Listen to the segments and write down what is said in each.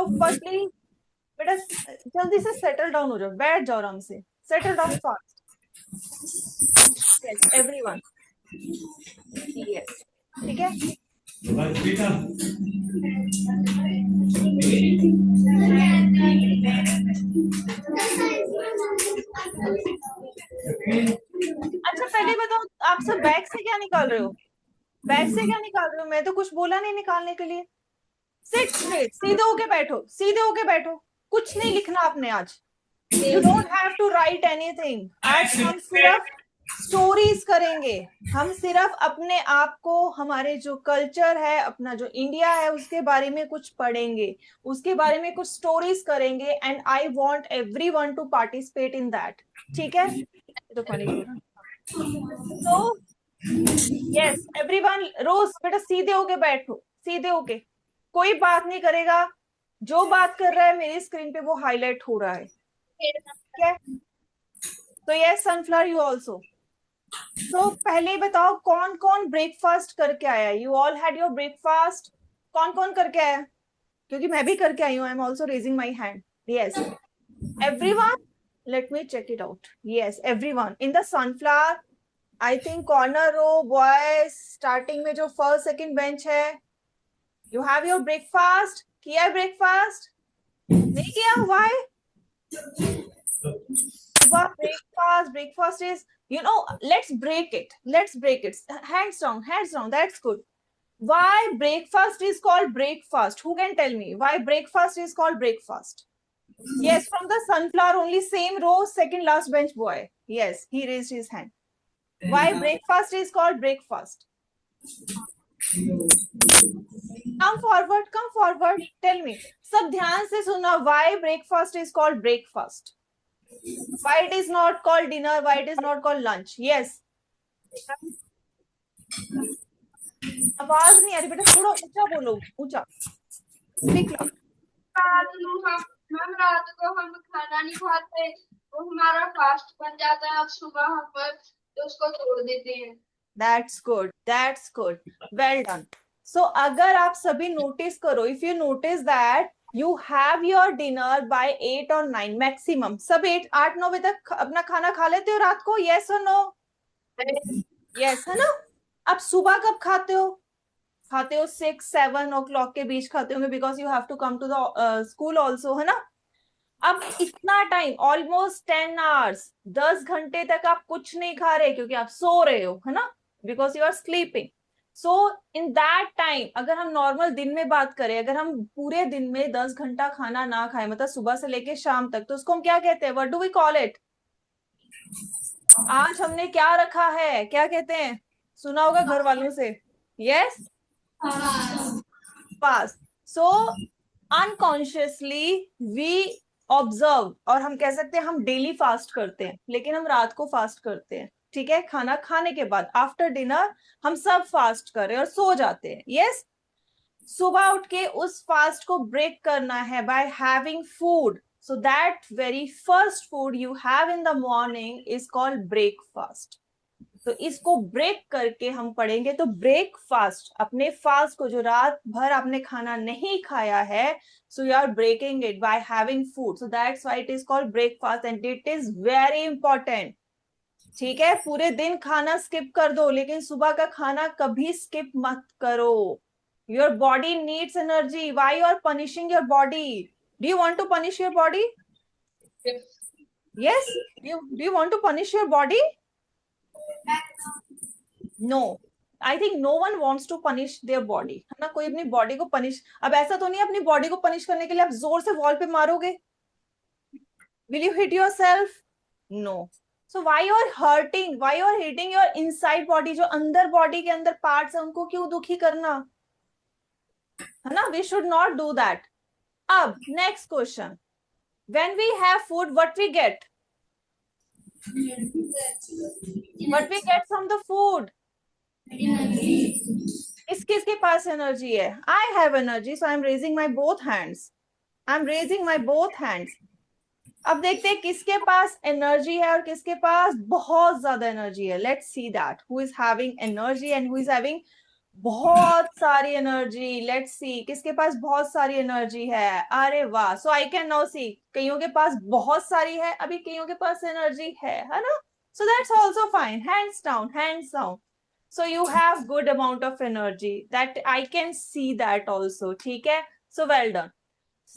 So firstly, बेटा जल्दी से सेटल डाउन हो जाओ, बैठ जाओ आराम से, settle down fast. Yes everyone. Yes ठीक है. अच्छा पहले बताओ, आप सब बैग से क्या निकाल रहे हो? बैग से क्या निकाल रहे हो? मैं तो कुछ बोला नहीं निकालने के लिए. सिट स्ट्रेट, सीधे होके बैठो, सीधे होके बैठो. कुछ नहीं लिखना आपने आज. You don't have to write anything. आज हम सिर्फ स्टोरीज करेंगे. हम सिर्फ अपने आप को, हमारे जो कल्चर है, अपना जो इंडिया है, उसके बारे में कुछ पढ़ेंगे, उसके बारे में कुछ स्टोरीज करेंगे. And I want everyone to participate in that. ठीक है. तो फनी. तो यस एवरीवन, रोज बेटा सीधे होके बैठो, सीधे होके. कोई बात नहीं करेगा. जो बात कर रहा है मेरी स्क्रीन पे वो हाईलाइट हो रहा है. ठीक है. तो यस सनफ्लावर यू ऑल्सो. तो पहले ही बताओ कौन कौन ब्रेकफास्ट करके आया? You all had your breakfast. कौन कौन करके आया? क्योंकि मैं भी करके आई हूँ. I am also raising my hand. Yes everyone. Let me check it out. Yes everyone in the sunflower. I think corner row boys starting में जो फर्स्ट सेकंड बेंच है. You have your breakfast. किया breakfast? नहीं किया? Why? Breakfast is, let's break it. Hands down, that's good. Why breakfast is called breakfast? Who can tell me why breakfast is called breakfast? Yes, from the sunflower only, same row, second last bench boy. Yes, he raised his hand. Why breakfast is called breakfast? Come forward, tell me. सब ध्यान से सुना. Why breakfast is called breakfast? Why it is not called dinner? Why it is not called lunch? Yes. आवाज नहीं आ रही बेटा, थोड़ा ऊंचा बोलो, ऊंचा. Speak loud. रात को हम खाना नहीं खाते तो हमारा फास्ट बन जाता है. अब सुबह हम उसको छोड़ देते हैं. That's good. Well done. So अगर आप सभी नोटिस करो, if you notice that you have your dinner by 8 or 9 maximum. सब 8-9 बजे तक अपना खाना खा लेते हो रात को? Yes or no? Yes है ना. अब सुबह कब खाते हो? खाते हो 6-7 o'clock के बीच खाते होंगे, because you have to come to the school also, है ना. अब इतना टाइम, ऑलमोस्ट 10 hours, 10 घंटे तक आप कुछ नहीं खा रहे क्योंकि आप सो रहे हो, है ना, because you are sleeping. So in that time, अगर हम नॉर्मल दिन में बात करें, अगर हम पूरे दिन में 10 घंटा खाना ना खाएं, मतलब सुबह से लेके शाम तक, तो उसको हम क्या कहते हैं? What do we call it? आज हमने क्या रखा है, क्या कहते हैं? सुना होगा घर वालों से. Yes, fast. So unconsciously we observe, और हम कह सकते हैं हम डेली फास्ट करते हैं, लेकिन हम रात को फास्ट करते हैं. ठीक है. खाना खाने के बाद, आफ्टर डिनर, हम सब फास्ट कर रहे हैं और सो जाते हैं. यस. सुबह उठ के उस फास्ट को ब्रेक करना है bye having food. So that very first food you have in the morning is called breakfast. तो इसको ब्रेक करके हम पढ़ेंगे. तो ब्रेकफास्ट, अपने फास्ट को, जो रात भर आपने खाना नहीं खाया है, so you are breaking it by having food. So that's why it is called breakfast and it is very important. ठीक है. पूरे दिन खाना स्किप कर दो, लेकिन सुबह का खाना कभी स्किप मत करो. Your body needs energy. Why you are punishing your body? Do you want to punish your body? Yes. Do you want to punish your body? No. I think no one wants to punish their body, है ना. कोई अपनी body को punish, अब ऐसा तो नहीं अपनी बॉडी को पनिश करने के लिए आप जोर से वॉल पे मारोगे. Will you hit yourself? No. So why you are hurting, why you are hitting your inside body? जो अंदर बॉडी के अंदर पार्ट्स है, उनको क्यों दुखी करना, है ना. We should not do that. अब next question. When we have food, what we get? What we get from the food? किस किसके पास एनर्जी है? I have energy, so I am raising my both hands. अब देखते हैं किसके पास एनर्जी है और किसके पास बहुत ज्यादा एनर्जी है. Let's see that who is having energy and who is having बहुत सारी एनर्जी, लेट्स सी किसके पास बहुत सारी एनर्जी है। अरे वाह, सो आई कैन नाउ सी कईयों के पास बहुत सारी है, अभी कईयों के पास एनर्जी है ना। So that's also fine, hands down, hands down. So you have good amount of energy, that I can see that also, ठीक है। So well done.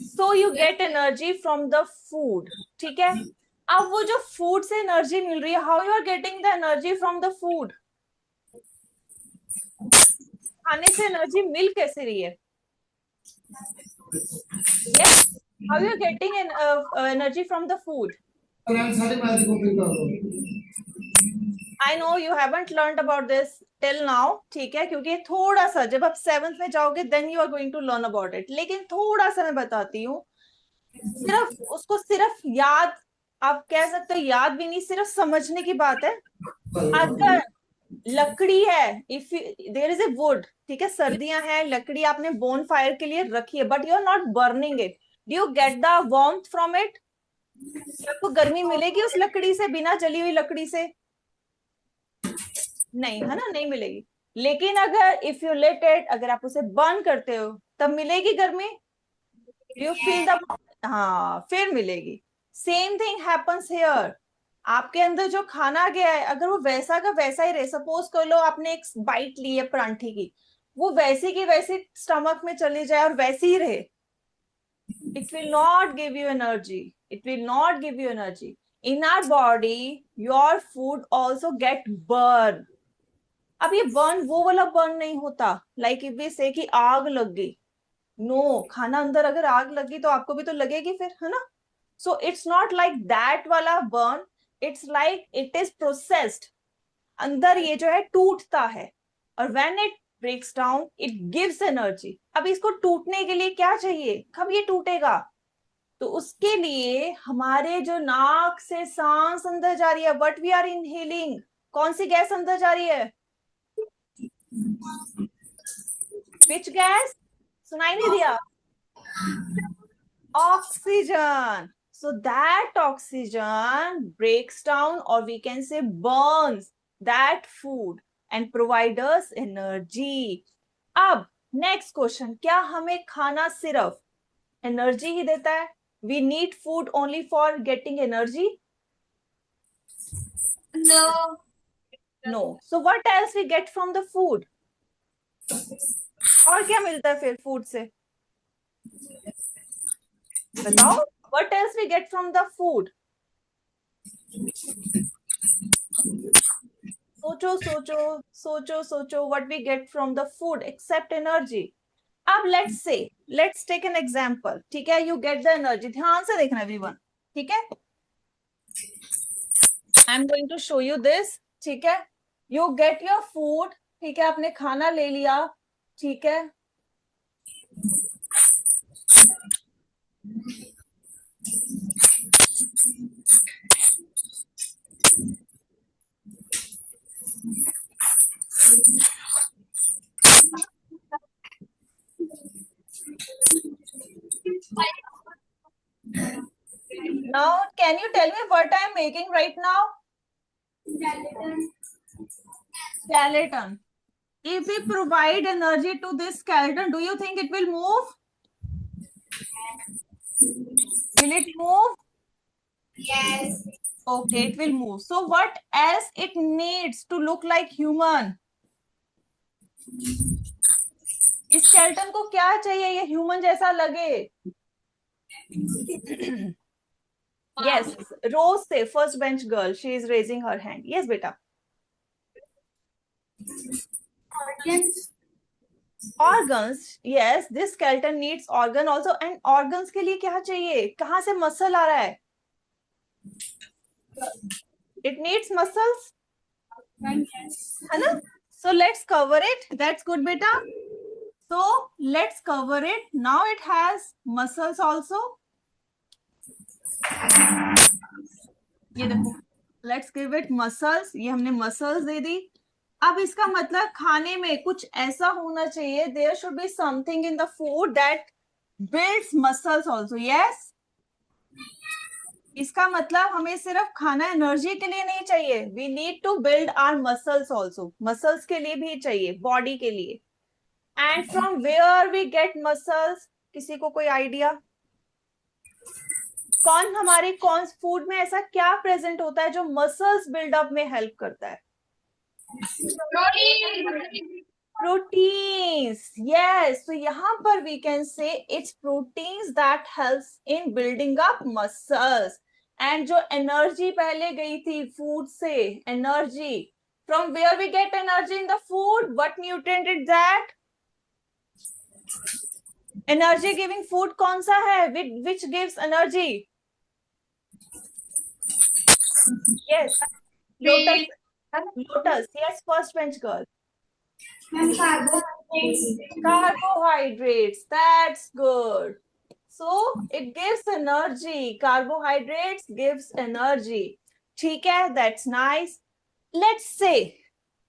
So you get energy from the food, ठीक है। अब वो जो food से energy मिल रही है, how you are getting the energy from the food? खाने से एनर्जी मिल कैसे रही है? Yes, how you are getting energy from the food? I know you haven't learned about this till now, ठीक है, क्योंकि थोड़ा सा जब आप 7th में जाओगे then you are going to learn about it, लेकिन थोड़ा सा मैं बताती हूँ। सिर्फ उसको सिर्फ याद, आप कह सकते हो याद भी नहीं, सिर्फ समझने की बात है। अगर लकड़ी है, if there is a wood, ठीक है, सर्दियां हैं, लकड़ी आपने बोन फायर के लिए रखी है, but you are not burning it, do you get the warmth from it? आपको गर्मी मिलेगी उस लकड़ी से, बिना जली हुई लकड़ी से? नहीं, है ना, नहीं मिलेगी। लेकिन अगर इफ यू लेट इट, अगर आप उसे बर्न करते हो तब मिलेगी गर्मी। यू फील द, हाँ, फिर मिलेगी। Same thing happens here. आपके अंदर जो खाना गया है, अगर वो वैसा का वैसा ही रहे, सपोज कर लो आपने एक बाइट ली है परांठे की, वो वैसी की वैसी स्टमक में चली जाए और वैसी ही रहे, it will not give you energy, it will not give you energy. In our body your food also get burn. अब ये बर्न वो वाला बर्न नहीं होता, लाइक इफ वी से कि आग लग गई, नो, खाना अंदर अगर आग लगी तो आपको भी तो लगेगी फिर, है ना। So it's not like that वाला burn, it's like it is processed, अंदर ये जो है टूटता है, और when it breaks down it gives energy. अब इसको टूटने के लिए क्या चाहिए, कब ये टूटेगा? तो उसके लिए हमारे जो नाक से सांस अंदर जा रही है, व्हाट वी आर इनहेलिंग, कौन सी गैस अंदर जा रही है? Which gas? सुनाई नहीं दिया? Oxygen. So that oxygen breaks down, or we can say burns, that food and provide us energy. अब नेक्स्ट क्वेश्चन, क्या हमें खाना सिर्फ एनर्जी ही देता है? We need food only for getting energy? No. No. So what else we get from the food? और क्या मिलता है फिर फूड से? बताओ, what else we get from the food? सोचो सोचो सोचो सोचो, what we get from the food except energy? अब let's take an example, ठीक है, you get the energy, ध्यान से देखना everyone, ठीक है। I'm going to show you this, ठीक है। You get your food, ठीक है, आपने खाना ले लिया, ठीक है। Now, can you tell me what I am making right now? Skeleton. If we provide energy to this skeleton, do you think it will move? Will it move? Yes. Okay, it will move. So what else it needs to look like human? इस skeleton को क्या चाहिए ये human जैसा लगे? Yes, Rose से first bench girl, she is raising her hand. Yes, बेटा. Organs. Organs, yes, this skeleton needs organ also. And organs के लिए क्या चाहिए? कहाँ से muscle आ रहा है? It needs muscles, है ना? So let's cover it. That's good, beta. So let's cover it. Now it has muscles also. ये देखो, let's give it muscles. ये हमने muscles दे दी। अब इसका मतलब खाने में कुछ ऐसा होना चाहिए, there should be something in the food that builds muscles also. Yes. इसका मतलब हमें सिर्फ खाना एनर्जी के लिए नहीं चाहिए, we need to build our muscles also, muscles के लिए भी चाहिए, बॉडी के लिए। And from where we get muscles, किसी को कोई आइडिया? कौन फूड में ऐसा क्या प्रेजेंट होता है जो मसल्स बिल्डअप में हेल्प करता है? Proteins, yes. So यहाँ पर we can say it's proteins that helps in building up muscles. And जो energy पहले गई थी food से, energy from where we get energy in the food, what nutrient is that? Energy giving food कौन सा है? Which gives energy? Yes, lotus. Lotus, yes, first bench girl. Carbohydrates, that's good. So it gives energy. Carbohydrates gives energy. ठीक है, that's nice. Let's say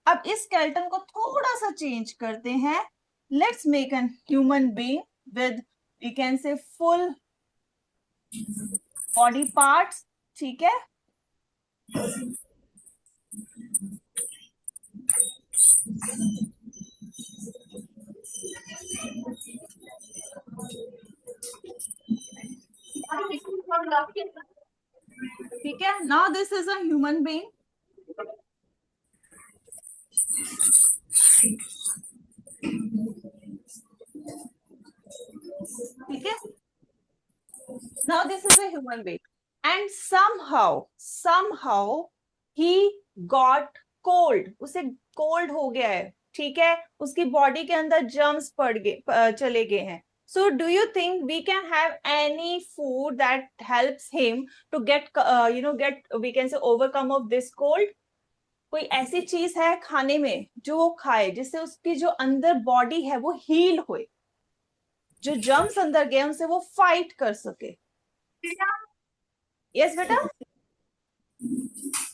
अब इस skeleton को थोड़ा सा change करते हैं. Let's make a human being with, we can say, full body parts. ठीक है? ठीक है? Now this is a human being. ठीक है? Now this is a human being, and somehow he got cold. उसे cold हो गया है. ठीक है? उसकी body के अंदर germs चले गए हैं. So do you think we can have any food that helps him to get we can say overcome of this cold? कोई ऐसी चीज है खाने में जो वो खाए जिससे उसकी जो अंदर बॉडी है वो हील होए, जो जर्म्स अंदर गए उनसे वो फाइट कर सके? Yes, beta.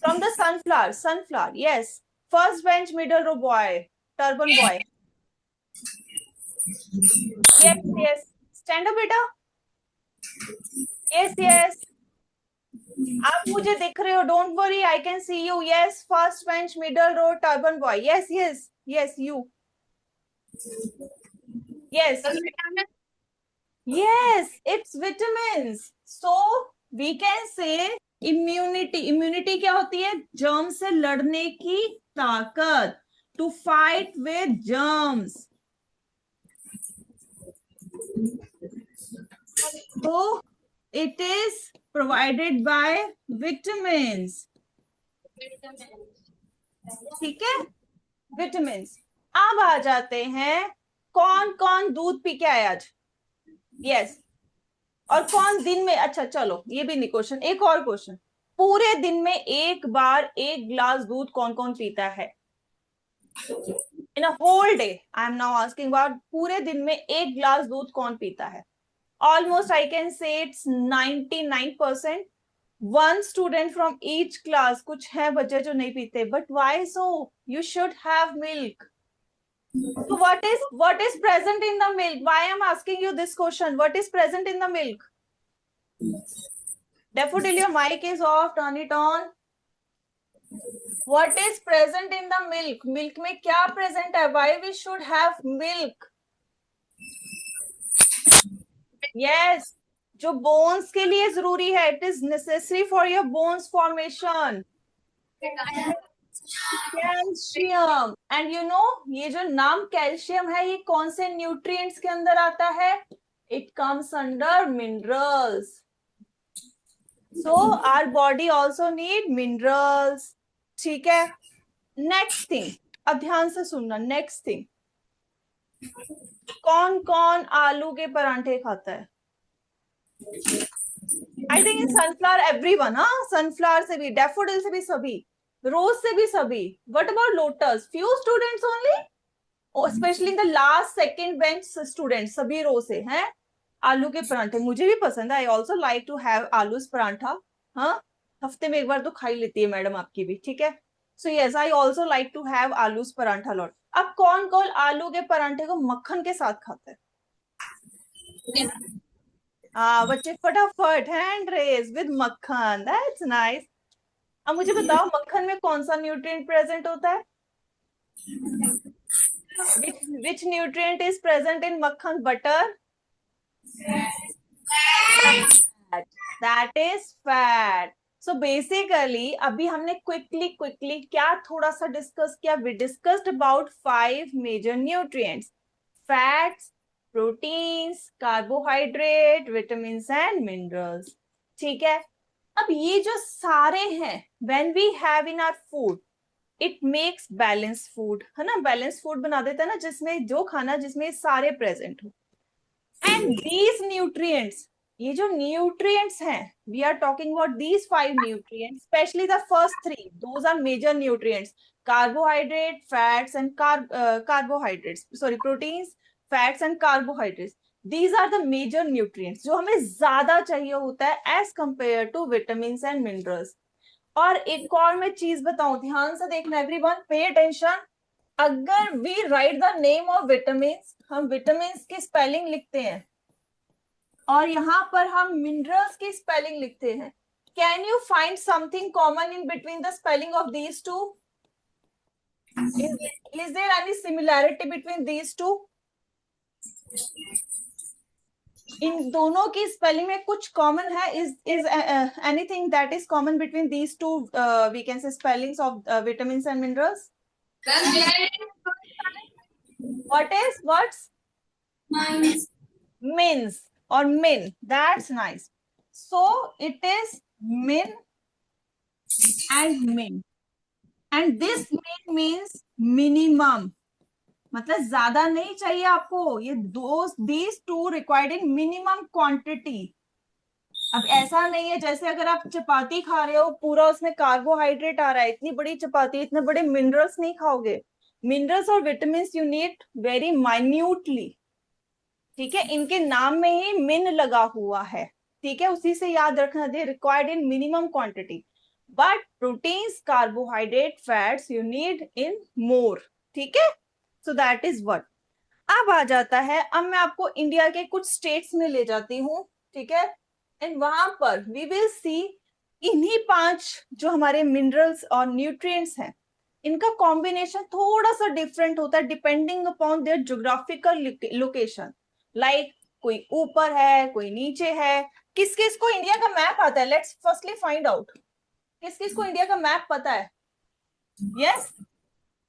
From the sunflower. Yes. First bench, middle row boy, turban boy. Yes. Stand up, beta. Yes. आप मुझे दिख रहे हो. Don't worry, I can see you. Yes. First bench, middle row, turban boy. Yes. You. Yes. It's vitamins. So we can say immunity क्या होती है? Germ से लड़ने की ताकत, टू फाइट विद जर्म्स. तो it is provided by vitamins. ठीक है? विटामिन्स. अब आ जाते हैं, कौन कौन दूध पी के आया आज? यस. और कौन दिन में, अच्छा चलो ये भी नहीं क्वेश्चन, एक और क्वेश्चन. पूरे दिन में एक बार एक ग्लास दूध कौन कौन पीता है? In a whole day I am now asking about, पूरे दिन में एक ग्लास दूध कौन पीता है? Almost I can say it's 99%. One student from each class. कुछ है बच्चे जो नहीं पीते, but why so? You should have milk. So what is present in the milk? Why I am asking you this question? What is present in the milk? Daffodil, your mic is off. Turn it on. What is present in the milk? Milk में क्या present है? Why we should have milk? Yes, जो bones के लिए जरूरी है. It is necessary for your bones formation. Calcium. And you know, ये जो नाम कैल्शियम है ये कौन से न्यूट्रिएंट्स के अंदर आता है? It comes under minerals. So our body also need minerals. ठीक है? नेक्स्ट थिंग, अब ध्यान से सुनना. नेक्स्ट थिंग, कौन कौन आलू के परांठे खाता है? I think in sunflower everyone. हाँ, सनफ्लावर से भी, डैफोडिल से भी सभी, रोज से भी सभी. What about lotus? Few students only, specially in the last second bench students. सभी रो से हैं. आलू के परांठे मुझे भी पसंद है. I also like to have aloo's paratha. हाँ, हफ्ते में एक बार तो खाई लेती है मैडम आपकी भी. ठीक है? So yes, I also like to have aloo's paratha lot. अब कौन कौन आलू के परांठे को मक्खन के साथ खाता है? हाँ बच्चे, फटाफट हैंड रेज विद मक्खन. That's nice. अब मुझे बताओ, मक्खन में कौन सा न्यूट्रिएंट प्रेजेंट होता है? Which nutrient is present in makhan butter? Fat. That is fat. So basically अभी हमने quickly क्या थोड़ा सा डिस्कस किया? We discussed about 5 major nutrients: fats, proteins, carbohydrate, vitamins and minerals. ठीक है. अब ये जो सारे हैं, when we have in our food, it makes balanced food, है ना? बैलेंस फूड बना देता है ना, जिसमें जो खाना जिसमें सारे प्रेजेंट हो. एंड दीज न्यूट्रिएंट्स, ये जो न्यूट्रिएंट्स हैं, we are talking about these 5 nutrients, specially the first 3, those are major nutrients: carbohydrate, fats and carbohydrates, sorry, proteins, fats and carbohydrates. These are the major nutrients जो हमें ज्यादा चाहिए होता है as compare to vitamin and minerals. और एक और मैं चीज बताऊं, ध्यान से देखना एवरीवन, पे अटेंशन. अगर we write the name of vitamin, हम विटामिन की स्पेलिंग लिखते हैं और यहाँ पर हम मिनरल्स की स्पेलिंग लिखते हैं, can you find something common in between the spelling of these two? Is there any similarity between these two? इन दोनों की स्पेलिंग में कुछ कॉमन है? Is anything that is common between these two we can say spellings of vitamin and minerals? What is what's mins or min? That's nice. So it is min and min, and this min means minimum. मतलब ज्यादा नहीं चाहिए आपको, ये these two required in minimum quantity. अब ऐसा नहीं है जैसे अगर आप चपाती खा रहे हो, पूरा उसमें कार्बोहाइड्रेट आ रहा है, इतनी बड़ी चपाती, इतने बड़े मिनरल्स नहीं खाओगे. मिनरल्स और vitamin you need very minutely. ठीक है, इनके नाम में ही मिन लगा हुआ है. ठीक है, उसी से याद रखना, they required in minimum quantity. But proteins, carbohydrate, fats you need in more. ठीक है, सो दैट इज व्हाट. अब आ जाता है, अब मैं आपको इंडिया के कुछ स्टेट्स में ले जाती हूँ. ठीक है, एंड वहां पर वी विल सी इन्हीं 5 जो हमारे मिनरल्स और न्यूट्रिएंट्स हैं, इनका कॉम्बिनेशन थोड़ा सा डिफरेंट होता है depending upon their geographical location. Like कोई ऊपर है, कोई नीचे है. किस किस को इंडिया का मैप आता है? लेट्स फर्स्टली फाइंड आउट, किस किस को इंडिया का मैप पता है? यस,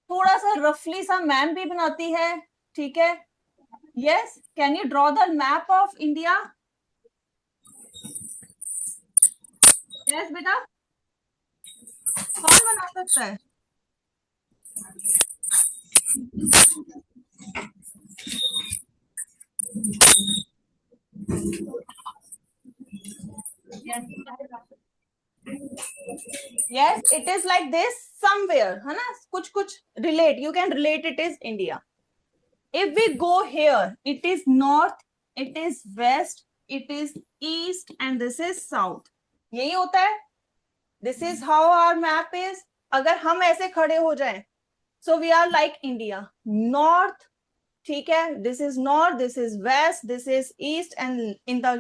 थोड़ा सा रफली सा मैप भी बनाती है. ठीक है, yes, can you draw the map of India? Yes बेटा, कौन बना सकता है? Yes, it is like this somewhere, है ना? कुछ कुछ relate, you can relate it is India. If we go here, it is north, it is west, it is east, and this is south. यही होता है. This is how our map is. अगर हम ऐसे खड़े हो जाएं, so we are like India. North, ठीक है, this is north, this is west, this is east, and in the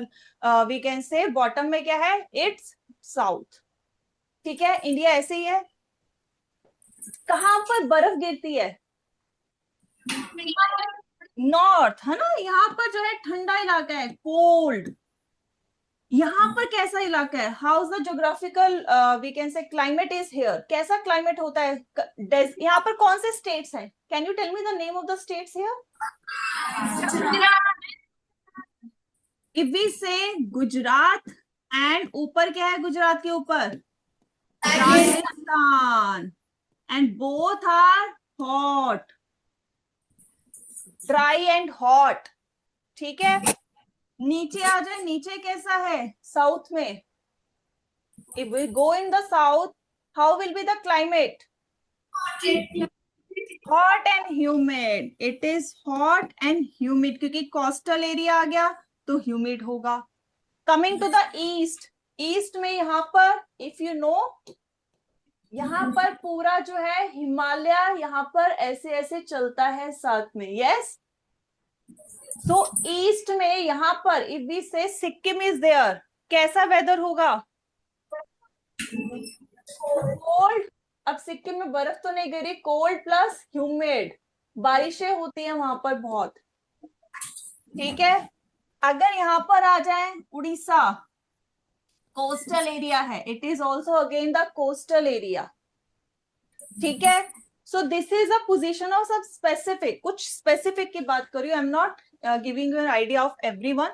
we can say bottom में क्या है? It's south. ठीक है, इंडिया ऐसे ही है. कहां पर बर्फ गिरती है? नॉर्थ, है ना? यहाँ पर जो है ठंडा इलाका है, कोल्ड. यहाँ पर कैसा इलाका है? How is the geographical we can say climate is here? कैसा क्लाइमेट होता है? यहाँ पर कौन से स्टेट्स हैं? Can you tell me the name of the states here? If we say Gujarat, and ऊपर क्या है गुजरात के ऊपर? Rajasthan. And both are hot, dry and hot. ठीक है, नीचे आ जाए, नीचे कैसा है? साउथ में. If we go in the south, how will be the climate? Hot and humid. It is hot and humid, क्योंकि कोस्टल एरिया आ गया तो ह्यूमिड होगा. Coming to the east, east में यहाँ पर इफ यू नो, यहाँ पर पूरा जो है हिमालय यहाँ पर ऐसे ऐसे चलता है साथ में. यस, सो ईस्ट में यहाँ पर इफ वी से सिक्किम इज देयर, कैसा वेदर होगा? कोल्ड. अब सिक्किम में बर्फ तो नहीं गिरी, कोल्ड प्लस ह्यूमिड. बारिशें होती हैं वहां पर बहुत, ठीक है। अगर यहाँ पर आ जाए उड़ीसा, कोस्टल एरिया है, it is also again the coastal area, ठीक है। So this is a position of सब स्पेसिफिक, कुछ स्पेसिफिक की बात कर रही हूँ, I am not giving you an idea of everyone,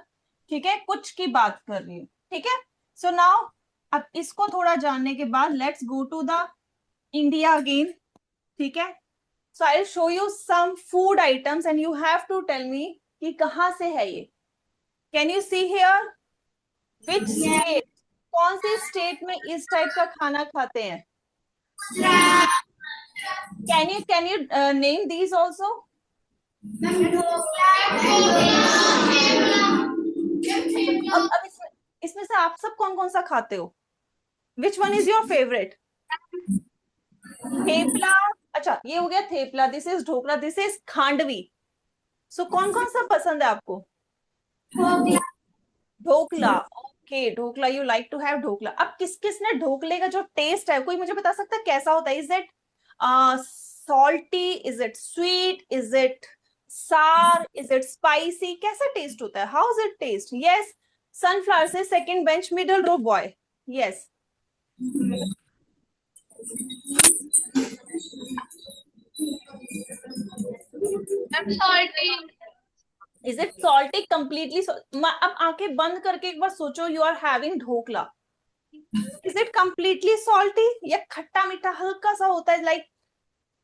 ठीक है, कुछ की बात कर रही हूँ, ठीक है। सो नाउ अब इसको थोड़ा जानने के बाद let's go to the India again, ठीक है। So I show you some food items and you have to tell me कि कहाँ से है ये। Can you see here which state, कौन सी स्टेट में इस टाइप का खाना खाते हैं? Can you name these also? अब इसमें से आप सब कौन कौन सा खाते हो? Which one is your favourite? Thepla, अच्छा ये हो गया thepla, this is dhokla, this is khandvi. So कौन कौन सा पसंद है आपको? Dhokla, okay, dhokla, you like to have dhokla. अब किस किसने ढोकले का जो टेस्ट है, कोई मुझे बता सकता है कैसा होता है? Is it salty, is it sweet, is it sour, is it spicy, कैसा टेस्ट होता है? How is it taste? Yes, sunflower से second bench middle row boy, yes. I'm salty. Is it salty completely? अब आंखें बंद करके एक बार सोचो, you are having dhokla, is it completely salty या खट्टा मीठा हल्का सा होता है? Like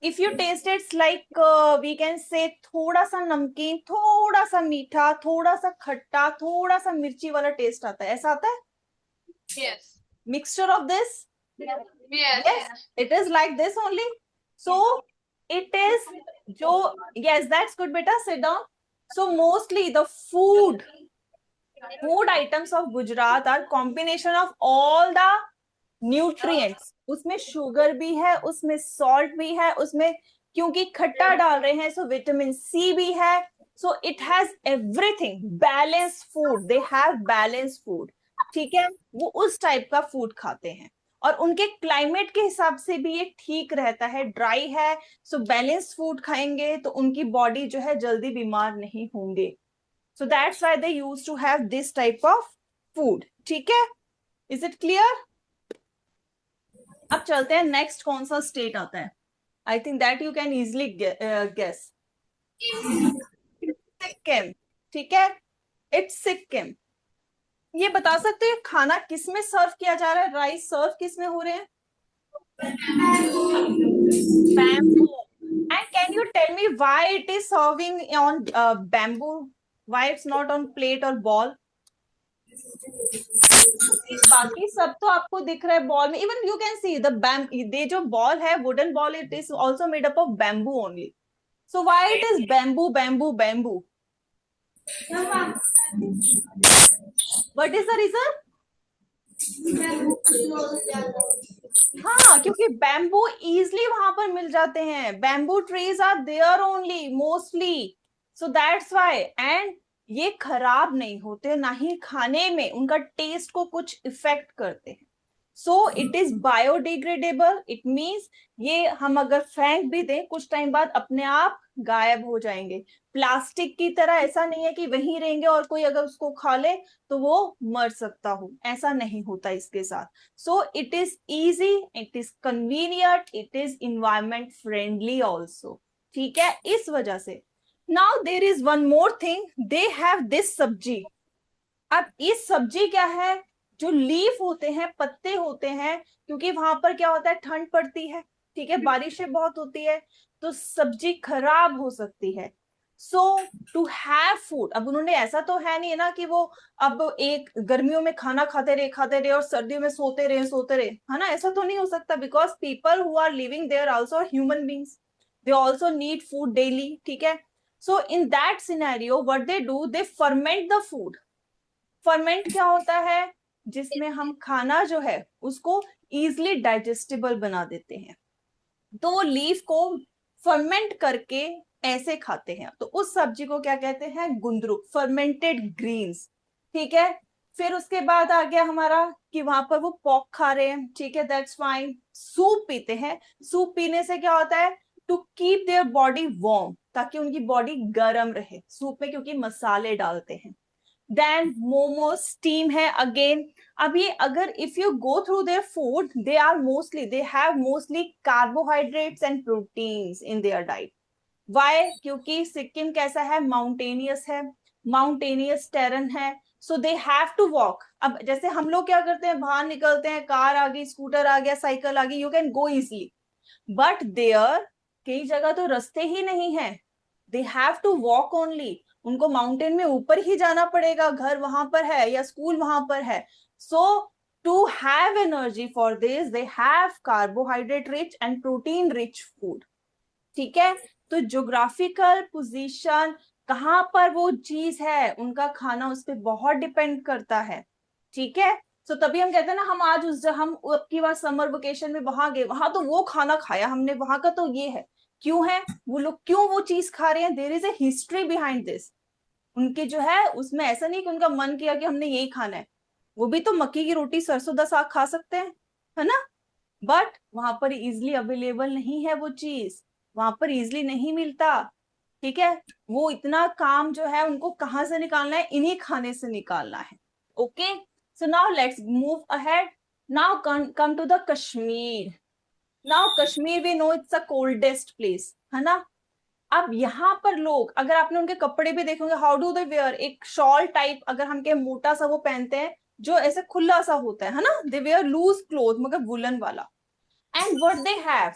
if you taste it's like we can से थोड़ा सा नमकीन, थोड़ा सा मीठा, थोड़ा सा खट्टा, थोड़ा सा मिर्ची वाला टेस्ट आता है, ऐसा आता है? Yes. Mixture of this, Yes. yes, it is like this only. So it is jo, yes, that's good beta, sit down. So mostly the food items of Gujarat are combination of all the nutrients. उसमें sugar भी है, उसमें salt भी है, उसमें क्योंकि खट्टा डाल रहे हैं, सो विटामिन सी भी है, so it has everything, balance food, they have balance food, ठीक है। वो उस टाइप का फूड खाते हैं और उनके क्लाइमेट के हिसाब से भी ये ठीक रहता है, ड्राई है, सो बैलेंस फूड खाएंगे तो उनकी बॉडी जो है जल्दी बीमार नहीं होंगे। So that's why they use to have this type of food, ठीक है। Is it clear? अब चलते हैं नेक्स्ट, कौन सा स्टेट आता है? I think that you can easily guess, Sikkim, ठीक है, इट्स सिक्किम। ये बता सकते हो खाना किस में सर्व किया जा रहा है? राइस सर्व किस में हो रहे हैं? Bamboo. And can you tell me why it is serving on bamboo? Why it's not on plate or ball? बाकी सब तो आपको दिख रहा है बॉल में, even you can see the they जो बॉल है, wooden ball, it is also made up of bamboo only. So why it is bamboo bamboo bamboo? What is the reason? हाँ, क्योंकि बैम्बू इजिली वहां पर मिल जाते हैं, bamboo trees are there only mostly, so that's why. And ये खराब नहीं होते, ना ही खाने में उनका टेस्ट को कुछ इफेक्ट करते हैं। So it is biodegradable, it means ये हम अगर फेंक भी दें कुछ टाइम बाद अपने आप गायब हो जाएंगे। प्लास्टिक की तरह ऐसा नहीं है कि वहीं रहेंगे और कोई अगर उसको खा ले तो वो मर सकता हो, ऐसा नहीं होता इसके साथ। So it is easy, it is convenient, it is environment friendly also, ठीक है, इस वजह से। Now there is one more thing, they have this सब्जी। अब इस सब्जी क्या है, जो लीफ होते हैं, पत्ते होते हैं, क्योंकि वहां पर क्या होता है, ठंड पड़ती है, ठीक है, बारिशें बहुत होती है, तो सब्जी खराब हो सकती है। सो टू हैव फूड, अब उन्होंने ऐसा तो है नहीं है ना कि वो अब एक गर्मियों में खाना खाते रहे और सर्दियों में सोते रहे, है ना, ऐसा तो नहीं हो सकता, because people who are living there also human beings, they also need food daily, ठीक है। So in that scenario what they do, they ferment the food. Ferment क्या होता है? जिसमें हम खाना जो है उसको इजिली डाइजेस्टेबल बना देते हैं, तो वो लीफ को फर्मेंट करके ऐसे खाते हैं, तो उस सब्जी को क्या कहते हैं? गुंदरुक, फर्मेंटेड ग्रीन्स, ठीक है। फिर उसके बाद आ गया हमारा कि वहां पर वो पॉक खा रहे हैं, ठीक है, दैट्स फाइन। सूप पीते हैं, सूप पीने से क्या होता है? To keep their body warm, ताकि उनकी बॉडी गर्म रहे सूप में, क्योंकि मसाले डालते हैं। देन मोमो स्टीम है अगेन। अभी अगर if you go through their food, they have mostly carbohydrates and proteins in their diet. Why? क्योंकि सिक्किम कैसा है, माउंटेनियस है, माउंटेनियस टेरन है, so they have to walk. अब जैसे हम लोग क्या करते हैं, बाहर निकलते हैं, कार आ गई, स्कूटर आ गया, साइकिल आ गई, you can go easily, but there कई जगह तो रास्ते ही नहीं है, they have to walk only. उनको माउंटेन में ऊपर ही जाना पड़ेगा, घर वहां पर है या स्कूल वहां पर है। So to have energy for this, they have carbohydrate rich and protein rich food. ठीक है, तो ज्योग्राफिकल पोजीशन, कहाँ पर वो चीज है, उनका खाना उस पर बहुत डिपेंड करता है। ठीक है, तो तभी हम कहते हैं ना, हम आज हम आपकी बार समर वेकेशन में वहां गए, वहां तो वो खाना खाया हमने, वहां का तो ये है। क्यों है, वो लोग क्यों वो चीज खा रहे हैं, there is a history behind this. उनके जो है उसमें ऐसा नहीं कि उनका मन किया कि हमने यही खाना है, वो भी तो मक्की की रोटी सरसों दा साग खा सकते हैं, है ना। बट वहां पर इजिली अवेलेबल नहीं है वो चीज, वहां पर इजिली नहीं मिलता। ठीक है, वो इतना काम जो है उनको कहाँ से निकालना है, इन्हीं खाने से निकालना है। Okay, so now let's move ahead. Now come to the Kashmir. Now Kashmir we know it's a coldest place, है ना। अब यहाँ पर लोग, अगर आपने उनके कपड़े भी देखोगे, हाउ डू दे वेयर, एक शॉल टाइप, अगर हम के मोटा सा वो पहनते हैं जो ऐसे खुला सा होता है ना, दे वेयर लूज क्लोथ मगर वुलन वाला। एंड व्हाट दे हैव,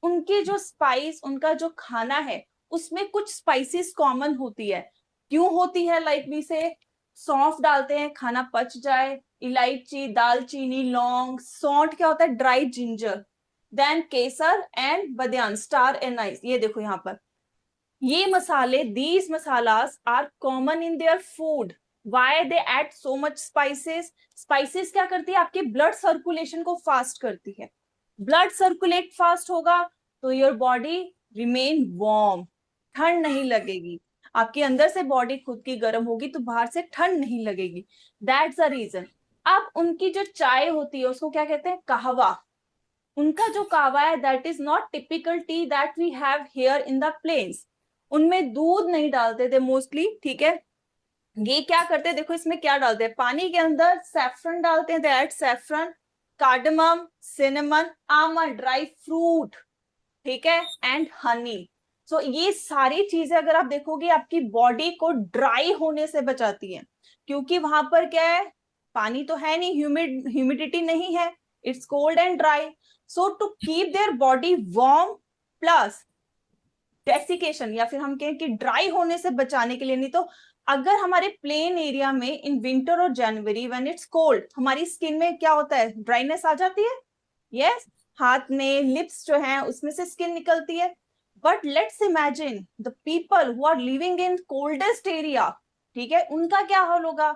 उनके जो स्पाइस, उनका जो खाना है उसमें कुछ स्पाइसेस कॉमन होती है। क्यों होती है, लाइक वी से सौंफ डालते हैं खाना पच जाए, इलायची, दालचीनी, लौंग, सौंठ क्या होता है, dry ginger, then kesar and badiyan, star anise. ये देखो यहाँ पर ये मसाले, these masalas are common in their food. Why they add so much spices? Spices क्या करती है, आपके ब्लड सर्कुलेशन को फास्ट करती है। ब्लड सर्कुलेट फास्ट होगा तो योर बॉडी रिमेन वार्म, ठंड नहीं लगेगी। आपके अंदर से बॉडी खुद की गर्म होगी तो बाहर से ठंड नहीं लगेगी, दैट्स द रीजन। अब उनकी जो चाय होती है उसको क्या कहते हैं, कहवा। उनका जो कहवा है that is not typical tea that we have here in the plains. उनमें दूध नहीं डालते थे मोस्टली। ठीक है, ये क्या करते हैं, देखो इसमें क्या डालते हैं, पानी के अंदर सैफरन डालते हैं, that saffron, cardamom, cinnamon, almond, dry fruit, ठीक है, एंड हनी। सो ये सारी चीजें अगर आप देखोगे आपकी बॉडी को ड्राई होने से बचाती हैं, क्योंकि वहां पर क्या है, पानी तो है नहीं, ह्यूमिडिटी नहीं है, it's cold and dry. So to keep their body warm plus desiccation, या फिर हम कहें कि ड्राई होने से बचाने के लिए। नहीं तो अगर हमारे प्लेन एरिया में इन विंटर और जनवरी व्हेन इट्स कोल्ड, हमारी स्किन में क्या होता है, ड्राइनेस आ जाती है। यस, हाथ में लिप्स जो है उसमें से स्किन निकलती है। But let's imagine the people who are living in coldest area, ठीक है, उनका क्या हाल होगा।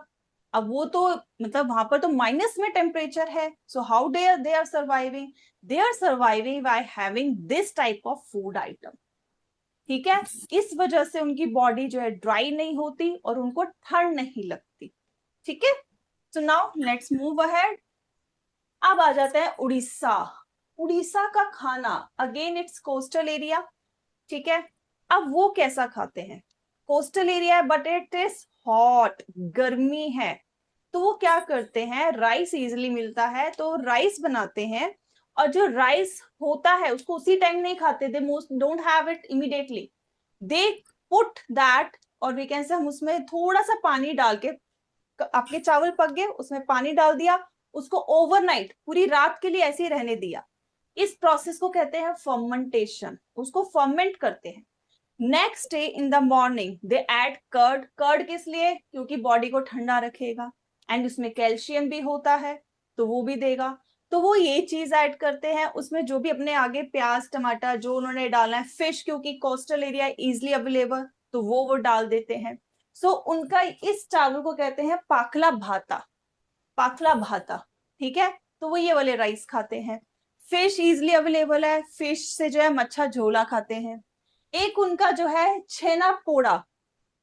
अब वो तो मतलब वहां पर तो माइनस में टेम्परेचर है, so how they are surviving, they are surviving by having this type of food item. ठीक है, इस वजह से उनकी बॉडी जो है ड्राई नहीं होती और उनको ठंड नहीं लगती। ठीक है, सो नाउ लेट्स मूव अहेड। अब आ जाते हैं उड़ीसा। उड़ीसा का खाना अगेन इट्स कोस्टल एरिया। ठीक है, अब वो कैसा खाते हैं, कोस्टल एरिया है बट इट इज हॉट, गर्मी है, तो वो क्या करते हैं, राइस इजिली मिलता है तो राइस बनाते हैं। और जो राइस होता है उसको उसी टाइम नहीं खाते, they most don't have it immediately, they put that, और वी कैन से हम उसमें थोड़ा सा पानी डाल के, आपके चावल पक गए उसमें पानी डाल दिया, उसको ओवरनाइट पूरी रात के लिए ऐसे ही रहने दिया। इस प्रोसेस को कहते हैं फर्मेंटेशन, उसको फर्मेंट करते हैं। Next day in the morning they add curd. Curd किस लिए, क्योंकि बॉडी को ठंडा रखेगा एंड उसमें कैल्शियम भी होता है तो वो भी देगा। तो वो ये चीज ऐड करते हैं, उसमें जो भी अपने आगे प्याज टमाटर जो उन्होंने डालना है, फिश क्योंकि कोस्टल एरिया इजिली अवेलेबल तो वो डाल देते हैं। सो उनका इस चावल को कहते हैं पाखला भाता, पाखला भाता। ठीक है, तो वो ये वाले राइस खाते हैं। फिश इजिली अवेलेबल है, फिश से जो है मच्छा झोला खाते हैं। एक उनका जो है छेना पोड़ा,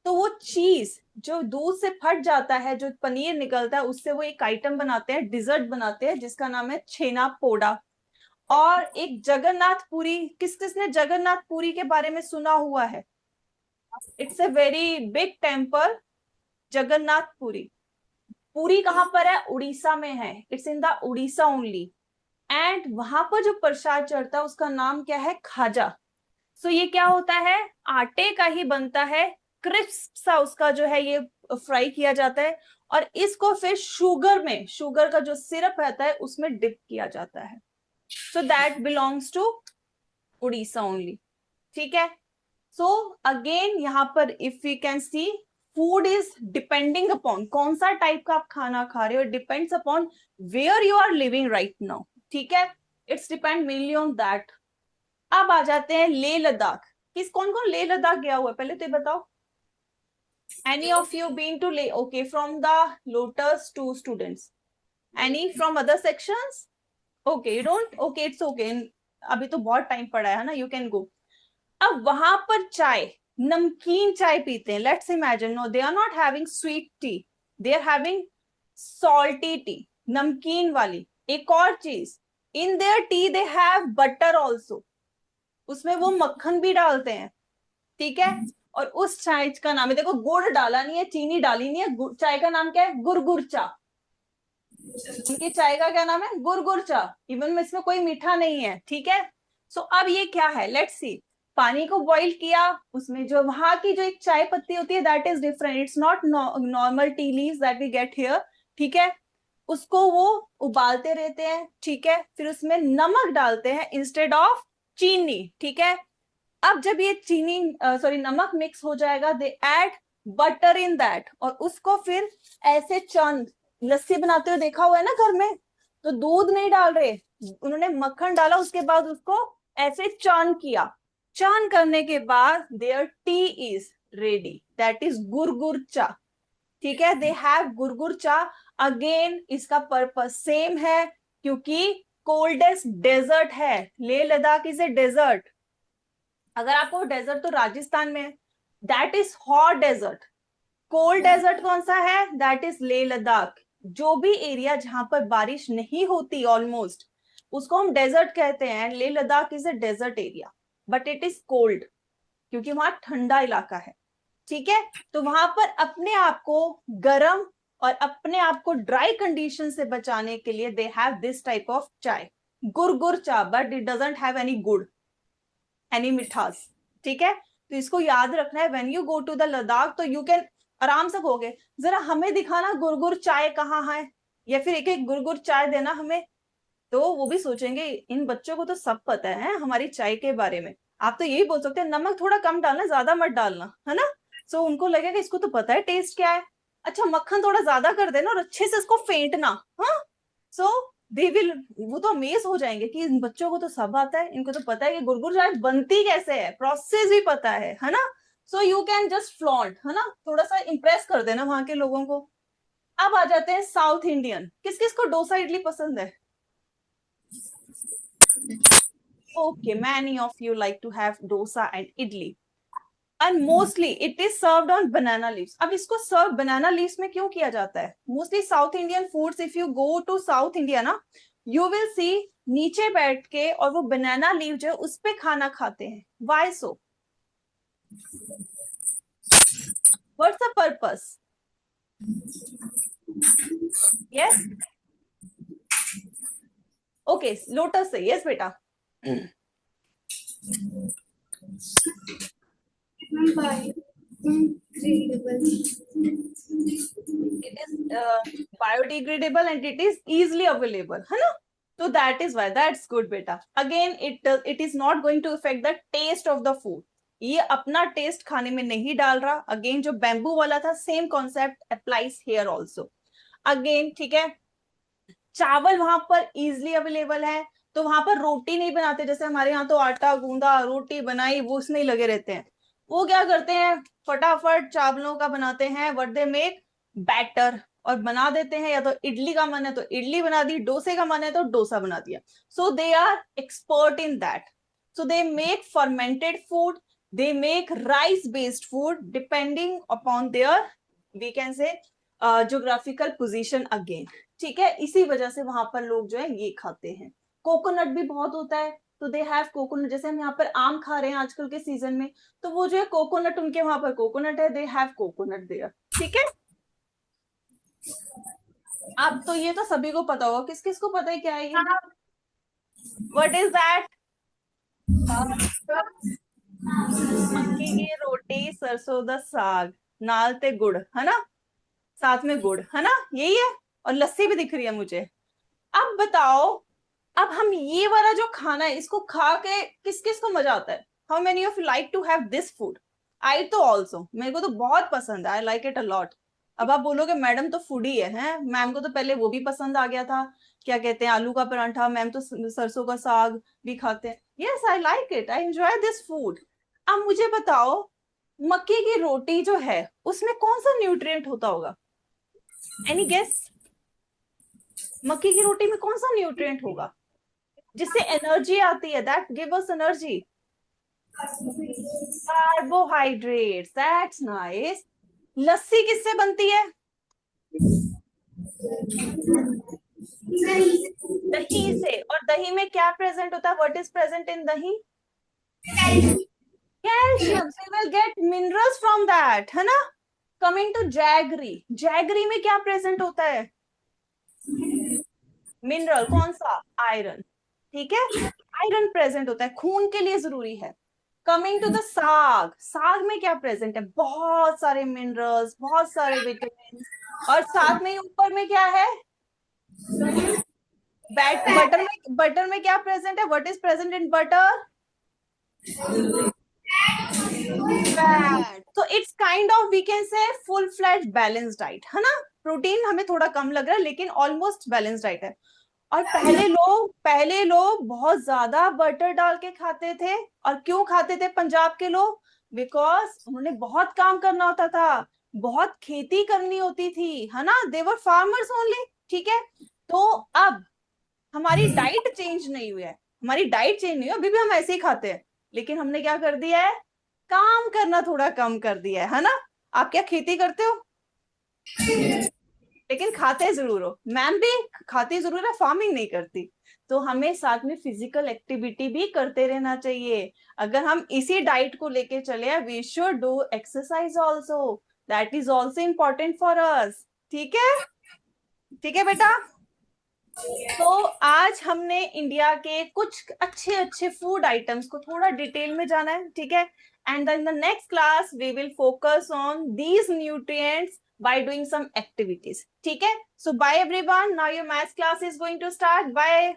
तो वो चीज जो दूध से फट जाता है, जो पनीर निकलता है उससे वो एक आइटम बनाते हैं, डिजर्ट बनाते हैं जिसका नाम है छेना पोड़ा। और एक जगन्नाथपुरी, किस किसने जगन्नाथपुरी के बारे में सुना हुआ है? It's a very big temple, Jagannathpuri. Puri कहाँ पर है? उड़ीसा में है, it's in the Orissa only. And वहां पर जो प्रसाद चढ़ता है उसका नाम क्या है? खाजा। सो ये क्या होता है? आटे का ही बनता है, क्रिस्प सा उसका जो है ये फ्राई किया जाता है, और इसको फिर शुगर में, शुगर का जो सिरप रहता है उसमें डिप किया जाता है। So that belongs to Orissa only. ठीक है। सो अगेन यहाँ पर if you can see, food is depending upon, कौन सा टाइप का आप खाना खा रहे हो, depends upon where you are living right now. ठीक है, it's depend mainly on that. अब आ जाते हैं लेह लद्दाख। किस, कौन कौन लेह लद्दाख गया हुआ है पहले तो ये बताओ? Any of you been to Leh? Okay, from the lotus two students. Any from other sections? Okay, you don't, okay it's okay, अभी तो बहुत टाइम पड़ा है ना, यू कैन गो। अब वहां पर चाय, नमकीन चाय पीते हैं। Let's imagine, no they are not having sweet tea, they are having salty tea, नमकीन वाली। एक और चीज, in their tea they have butter also, उसमें वो मक्खन भी डालते हैं। ठीक है, और उस चाय का नाम है, देखो गुड़ डाला नहीं है, चीनी डाली नहीं है, चाय का नाम क्या है? गुरगुर चा। उनकी चाय का क्या नाम है? गुरगुर चा। इवन में इसमें कोई मीठा नहीं है। ठीक है। सो अब ये क्या है? Let's see. पानी को बॉईल किया, उसमें जो वहां की जो एक चाय पत्ती होती है that is different, it's not normal tea leaves that we get here. ठीक है, उसको वो उबालते रहते हैं। ठीक है, फिर उसमें नमक डालते हैं इंस्टेड ऑफ चीनी। ठीक है, अब जब ये चीनी सॉरी नमक मिक्स हो जाएगा, they add butter in that, और उसको फिर ऐसे चंद, लस्सी बनाते हुए देखा हुआ है ना घर में, तो दूध नहीं डाल रहे, उन्होंने मक्खन डाला, उसके बाद उसको ऐसे चर्न किया। चर्न करने के बाद their tea is ready, that is gurgur cha. ठीक है, दे हैव गुरगुर चा। अगेन इसका पर्पस सेम है, क्योंकि कोल्डेस्ट डेजर्ट है, Leh Ladakh is a desert. अगर आपको डेजर्ट तो राजस्थान में है, that is hot desert. Cold desert कौन सा है? That is Leh Ladakh. जो भी एरिया जहां पर बारिश नहीं होती ऑलमोस्ट, उसको हम डेजर्ट कहते हैं। Leh Ladakh is a desert area, but it is cold, क्योंकि वहां ठंडा इलाका है। ठीक है, तो वहां पर अपने आप को गर्म और अपने आप को ड्राई कंडीशन से बचाने के लिए they have this type of chai, gurgur cha, but it doesn't have any gur, any mithas. ठीक है, तो इसको याद रखना है। When you go to the Ladakh तो यू कैन आराम से कहोगे, जरा हमें दिखाना गुरगुर चाय कहाँ है, या फिर एक एक गुरगुर चाय देना हमें। तो वो भी सोचेंगे इन बच्चों को तो सब पता है हमारी चाय के बारे में। आप तो यही बोल सकते हैं नमक थोड़ा कम डालना, ज्यादा मत डालना, है ना। सो उनको लगेगा इसको तो पता है टेस्ट क्या है। अच्छा, मक्खन थोड़ा ज्यादा कर देना और अच्छे से इसको फेंटना। हाँ, सो दे विल, वो तो अमेज हो जाएंगे कि इन बच्चों को तो सब आता है, इनको तो पता है कि गुरगुर चाय बनती कैसे है, प्रोसेस भी पता है ना। So you can just flaunt, है ना, थोड़ा सा इंप्रेस कर देना वहां के लोगों को। अब आ जाते हैं साउथ इंडियन। किस किस को डोसा इडली पसंद है? Okay, many of you like to have dosa and idli. And mostly it is served on banana leaves. अब इसको सर्व banana leaves में क्यों किया जाता है? Mostly South Indian foods, if you go to South India ना, you will see नीचे बैठ के और वो banana leaf जो है उस पे खाना खाते हैं. Why so? What's the purpose? Yes? Okay, Lotus से. Yes, बेटा. It is biodegradable and it is easily available, है ना. So that is why, that's good बेटा. Again, it is not going to affect the taste of the food. ये अपना test खाने में नहीं डाल रहा. अगेन जो बैम्बू वाला था, same concept applies here also. Again ठीक है, चावल वहां पर इजिली अवेलेबल है, तो वहां पर रोटी नहीं बनाते जैसे हमारे यहाँ तो आटा गूंदा रोटी बनाई वो उसमें ही लगे रहते हैं. वो क्या करते हैं, फटाफट चावलों का बनाते हैं, व्हाट दे मेक, बैटर, और बना देते हैं. या तो इडली का मन है तो इडली बना दी, डोसे का मन है तो डोसा बना दिया. So they are expert in that. So they make fermented food, they make rice based food depending upon their, we can say, geographical position again. ठीक है, इसी वजह से वहां पर लोग जो है ये खाते हैं. कोकोनट भी बहुत होता है, तो दे हैव कोकोनट। जैसे हम यहाँ पर आम खा रहे हैं आजकल के सीजन में, तो वो जो है कोकोनट, उनके वहां पर कोकोनट है, दे हैव कोकोनट देयर। ठीक है, अब तो ये तो सभी को पता होगा, किस किस को पता है क्या है ये, व्हाट इज दैट? मक्की की रोटी, सरसों दा साग, नाल ते गुड़, है ना, साथ में गुड़, है ना, यही है। और लस्सी भी दिख रही है मुझे। अब बताओ, अब हम ये वाला जो खाना है, इसको खा के किस किस को मजा आता है? How many of like to have this food? I तो ऑल्सो, मेरे को तो बहुत पसंद है, I like it a lot. अब आप बोलोगे मैडम तो फूडी है, हैं? मैम को तो पहले वो भी पसंद आ गया था, क्या कहते हैं, आलू का परांठा। मैम तो सरसों का साग भी खाते हैं। Yes, I like it, I enjoy this food. अब मुझे बताओ, मक्की की रोटी जो है, उसमें कौन सा न्यूट्रिएंट होता होगा? Any guess? मक्की की रोटी में कौन सा न्यूट्रिएंट होगा जिससे एनर्जी आती है, that give us energy? Carbohydrates, that's nice. Lassi किससे बनती है? दही से। और दही में क्या प्रेजेंट होता है? व्हाट इज प्रेजेंट इन दही? Calcium, so you will get minerals from that, है ना। कमिंग टू जैगरी, जैगरी में क्या प्रेजेंट होता है? मिनरल, कौन सा? आयरन। ठीक है, आयरन प्रेजेंट होता है, खून के लिए जरूरी है। कमिंग टू द साग, साग में क्या प्रेजेंट है? बहुत सारे मिनरल्स, बहुत सारे विटामिन। और साथ में ही ऊपर में क्या है? बटर में क्या प्रेजेंट है? What is present in butter? Fat. तो it's kind of, we can say, full flash balance diet, है ना। प्रोटीन हमें थोड़ा कम लग रहा है, लेकिन ऑलमोस्ट बैलेंस डाइट है। और पहले लोग बहुत ज्यादा बटर डाल के खाते थे। और क्यों खाते थे पंजाब के लोग? बिकॉज उन्होंने बहुत काम करना होता था, बहुत खेती करनी होती थी, है ना, दे वर फार्मर्स ओनली। ठीक है, तो अब हमारी डाइट चेंज नहीं हुई है, हमारी डाइट चेंज नहीं हुई, अभी भी हम ऐसे ही खाते हैं, लेकिन हमने क्या कर दिया है? काम करना थोड़ा कम कर दिया है ना। आप क्या खेती करते हो? लेकिन खाते जरूर हो। मैम भी खाती जरूर है, फार्मिंग नहीं करती। तो हमें साथ में फिजिकल एक्टिविटी भी करते रहना चाहिए। अगर हम इसी डाइट को लेके चले, we should do exercise also, that is also important for us. ठीक है, ठीक है बेटा। तो आज हमने इंडिया के कुछ अच्छे अच्छे फूड आइटम्स को थोड़ा डिटेल में जाना है, ठीक है। And in the next class we will focus on these nutrients by doing some activities. ठीक है, so bye everyone, now your math class is going to start. Bye.